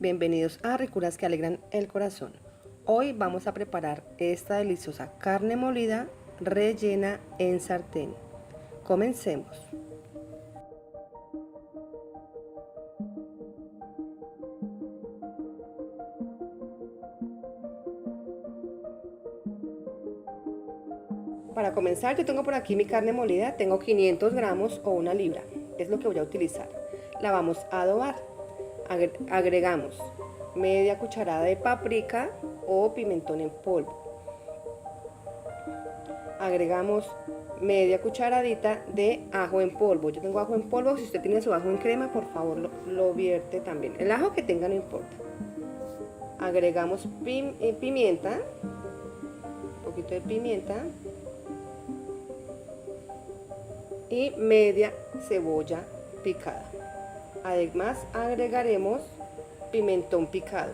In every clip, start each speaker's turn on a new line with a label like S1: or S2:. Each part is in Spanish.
S1: Bienvenidos a Ricuras que alegran el corazón. Hoy vamos a preparar esta deliciosa carne molida rellena en sartén. Comencemos. Para comenzar, yo tengo por aquí mi carne molida, tengo 500 gramos o una libra, es lo que voy a utilizar. La vamos a adobar. Agregamos media cucharada de paprika o pimentón en polvo. Agregamos media cucharadita de ajo en polvo. Yo tengo ajo en polvo, si usted tiene su ajo en crema, por favor lo vierte también. El ajo que tenga no importa. Agregamos pimienta, un poquito de pimienta y media cebolla picada. Además agregaremos pimentón picado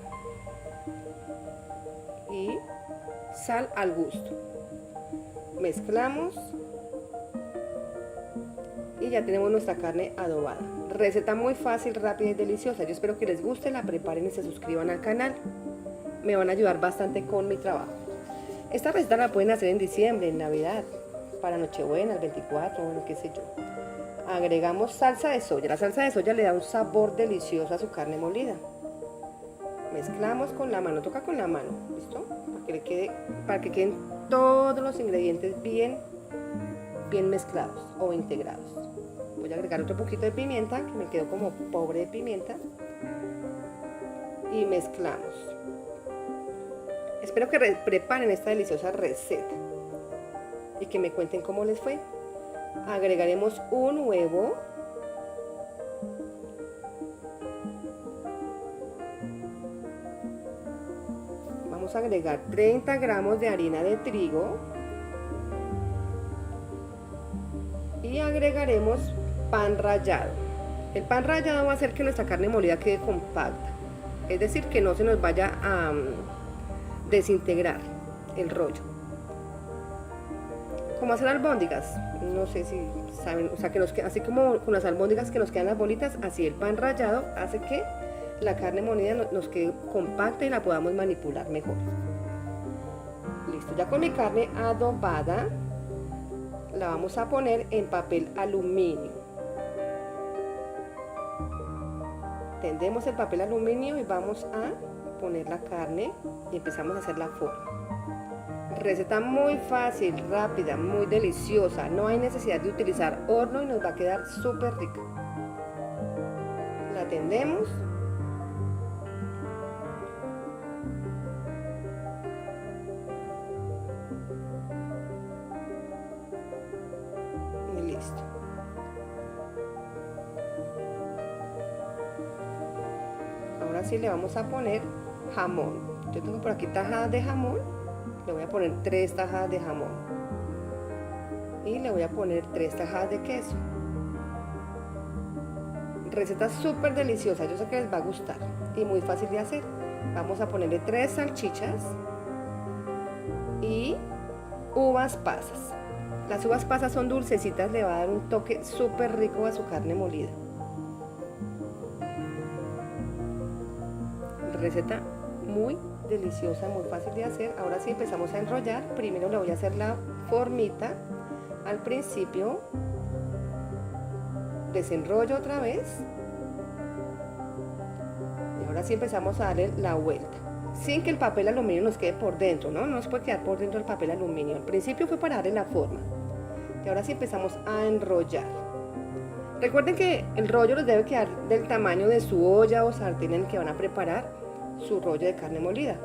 S1: y sal al gusto. Mezclamos y ya tenemos nuestra carne adobada. Receta muy fácil, rápida y deliciosa. Yo espero que les guste, la preparen y se suscriban al canal. Me van a ayudar bastante con mi trabajo. Esta receta la pueden hacer en diciembre, en Navidad, para Nochebuena, el 24, bueno, qué sé yo. Agregamos salsa de soya. La salsa de soya le da un sabor delicioso a su carne molida. Mezclamos con la mano, toca con la mano, ¿listo? Para que queden todos los ingredientes bien mezclados o integrados. Voy a agregar otro poquito de pimienta, que me quedó como pobre de pimienta. Y mezclamos. Espero que preparen esta deliciosa receta y que me cuenten cómo les fue. Agregaremos un huevo, vamos a agregar 30 gramos de harina de trigo y agregaremos pan rallado. El pan rallado va a hacer que nuestra carne molida quede compacta, es decir, que no se nos vaya a desintegrar el rollo. Como hacer albóndigas, no sé si saben, o sea, así como con las albóndigas que nos quedan las bolitas, así el pan rallado hace que la carne molida nos quede compacta y la podamos manipular mejor. Listo, ya con mi carne adobada la vamos a poner en papel aluminio. Tendemos el papel aluminio y vamos a poner la carne y empezamos a hacer la forma. Receta muy fácil, rápida, muy deliciosa. No hay necesidad de utilizar horno y nos va a quedar súper rica. La tendemos. Y listo. Ahora sí le vamos a poner jamón. Yo tengo por aquí tajadas de jamón. Le voy a poner 3 tajadas de jamón y le voy a poner 3 tajadas de queso. Receta súper deliciosa, yo sé que les va a gustar y muy fácil de hacer. Vamos a ponerle 3 salchichas y uvas pasas. Las uvas pasas son dulcecitas, le va a dar un toque súper rico a su carne molida. Receta muy deliciosa, muy fácil de hacer. Ahora sí empezamos a enrollar. Primero le voy a hacer la formita al principio, desenrollo otra vez y ahora sí empezamos a darle la vuelta sin que el papel aluminio nos quede por dentro, no nos puede quedar por dentro el papel aluminio. Al principio fue para darle la forma y ahora sí empezamos a enrollar. Recuerden que el rollo les debe quedar del tamaño de su olla o sartén en el que van a preparar su rollo de carne molida.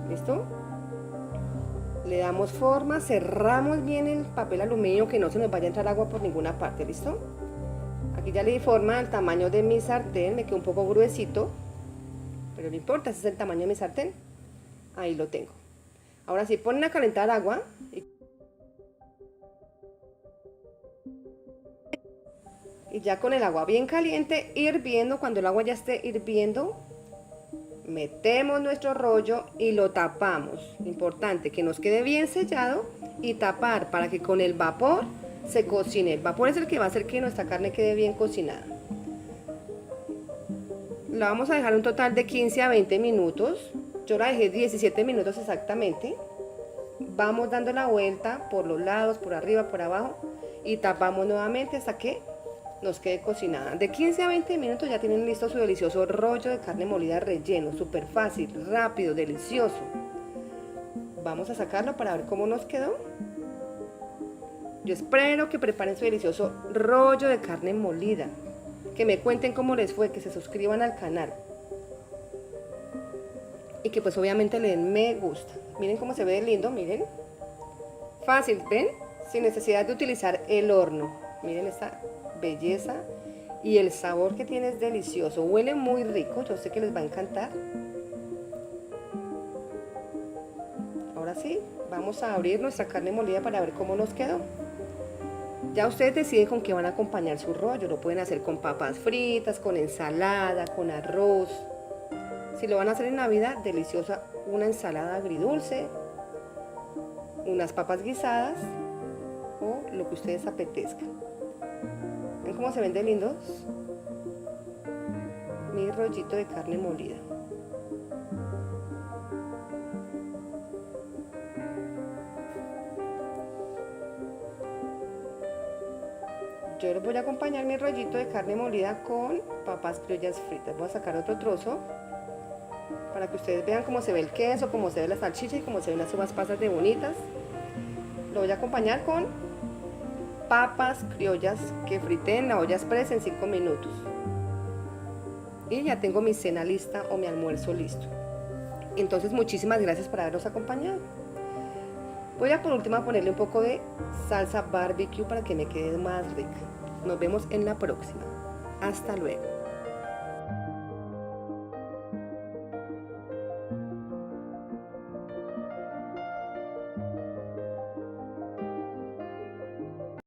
S1: ¿Listo? Le damos forma, cerramos bien el papel aluminio, que no se nos vaya a entrar agua por ninguna parte. ¿Listo? Aquí ya le di forma al tamaño de mi sartén, me quedó un poco gruesito, pero no importa, ese es el tamaño de mi sartén. Ahí lo tengo. Ahora sí, ponen a calentar agua y ya con el agua bien caliente, hirviendo, cuando el agua ya esté hirviendo, metemos nuestro rollo y lo tapamos. Importante que nos quede bien sellado y tapar para que con el vapor se cocine. El vapor es el que va a hacer que nuestra carne quede bien cocinada. La vamos a dejar un total de 15 a 20 minutos. Yo la dejé 17 minutos exactamente. Vamos dando la vuelta por los lados, por arriba, por abajo y tapamos nuevamente hasta que nos quede cocinada. De 15 a 20 minutos ya tienen listo su delicioso rollo de carne molida relleno. Súper fácil, rápido, delicioso. Vamos a sacarlo para ver cómo nos quedó. Yo espero que preparen su delicioso rollo de carne molida. Que me cuenten cómo les fue, que se suscriban al canal. Y que pues obviamente le den me gusta. Miren cómo se ve de lindo, miren. Fácil, ¿ven? Sin necesidad de utilizar el horno. Miren esta belleza. Y el sabor que tiene es delicioso. Huele muy rico, yo sé que les va a encantar. Ahora sí, vamos a abrir nuestra carne molida para ver cómo nos quedó. Ya ustedes deciden con qué van a acompañar su rollo. Lo pueden hacer con papas fritas, con ensalada, con arroz. Si lo van a hacer en Navidad, deliciosa una ensalada agridulce, unas papas guisadas o lo que ustedes apetezcan. ¿Ven cómo se ven de lindos? Mi rollito de carne molida. Yo les voy a acompañar mi rollito de carne molida con papas criollas fritas. Voy a sacar otro trozo para que ustedes vean cómo se ve el queso, cómo se ve la salchicha y cómo se ven las uvas pasas de bonitas. Lo voy a acompañar con papas criollas que frité en la olla express en 5 minutos. Y ya tengo mi cena lista o mi almuerzo listo. Entonces muchísimas gracias por habernos acompañado. Voy a por último a ponerle un poco de salsa barbecue para que me quede más rica. Nos vemos en la próxima. Hasta luego.